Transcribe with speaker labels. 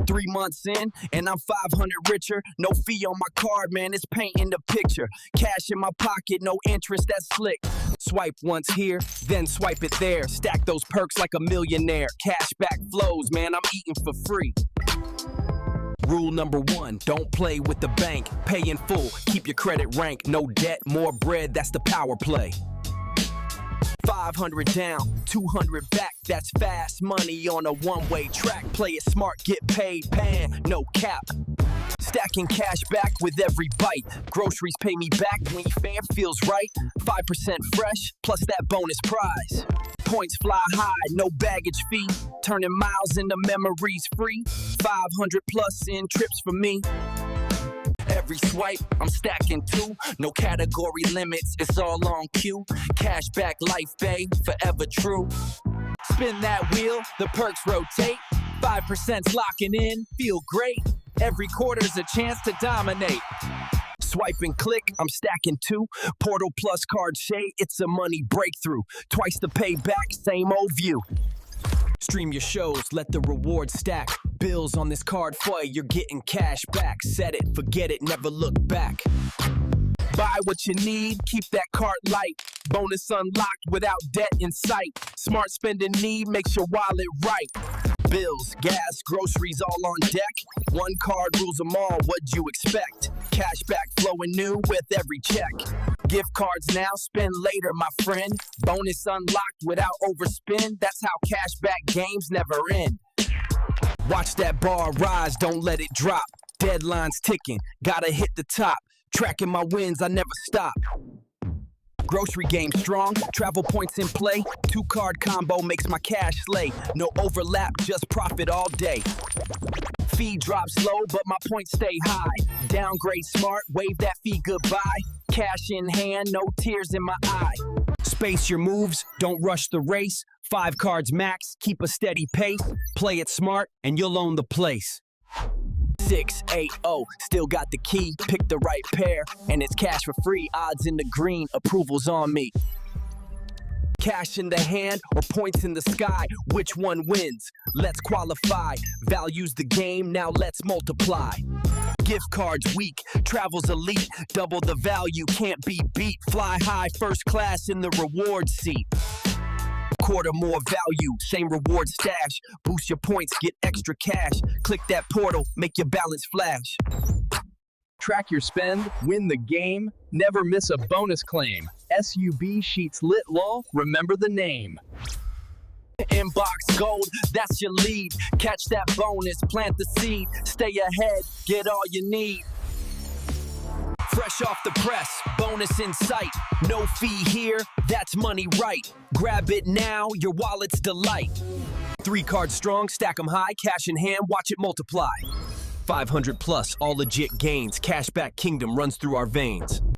Speaker 1: 3 months in, and I'm 500 richer. No fee on my card, man, it's painting the picture. Cash in my pocket, no interest, that's slick. Swipe once here, then swipe it there. Stack those perks like a millionaire. Cashback flows, man, I'm eating for free. Rule number 1, don't play with the bank. Pay in full, keep your credit rank. No debt, more bread, that's the power play. 500 down, 200 back, that's fast money on a one-way track. Play it smart, get paid, pan, no cap. Stacking cash back with every bite. Groceries pay me back when your fam feels right. 5% fresh, plus that bonus prize. Points fly high, no baggage fee. Turning miles into memories free. 500 plus in trips for me. Every swipe, I'm stacking 2. No category limits, it's all on cue. Cashback life, babe, forever true. Spin that wheel, the perks rotate. 5%'s locking in, feel great. Every quarter's a chance to dominate. Swipe and click, I'm stacking 2. Portal plus card shade, it's a money breakthrough. Twice the payback, same old view. Stream your shows, let the rewards stack. Bills on this card for you, you're getting cash back. Set it, forget it, never look back. Buy what you need, keep that cart light. Bonus unlocked without debt in sight. Smart spending need makes your wallet right. Bills, gas, groceries all on deck. One card rules them all, what'd you expect? Cashback flowing new with every check. Gift cards now, spend later, my friend. Bonus unlocked without overspend. That's how cashback games never end. Watch that bar rise, don't let it drop. Deadline's ticking, gotta hit the top. Tracking my wins, I never stop. Grocery game strong, travel points in play. 2-card combo makes my cash slay. No overlap, just profit all day. Fee drops low, but my points stay high. Downgrade smart, wave that fee goodbye. Cash in hand, no tears in my eye. Space your moves, don't rush the race. 5 cards max, keep a steady pace. Play it smart, and you'll own the place. 680, still got the key. Pick the right pair, and it's cash for free. Odds in the green, approvals on me. Cash in the hand or points in the sky, which one wins? Let's qualify. Value's the game, now let's multiply. Gift cards weak, travel's elite. Double the value, can't be beat. Fly high, first class in the reward seat. Quarter more value, same reward stash. Boost your points, get extra cash. Click that portal, make your balance flash.
Speaker 2: Track your spend, win the game, never miss a bonus claim. SUB Sheets Lit Law, remember the name.
Speaker 1: Inbox gold, that's your lead. Catch that bonus, plant the seed. Stay ahead, get all you need. Fresh off the press, bonus in sight. No fee here, that's money right. Grab it now, your wallet's delight. 3 cards strong, stack 'em high. Cash in hand, watch it multiply. 500 plus, all legit gains. Cashback kingdom runs through our veins.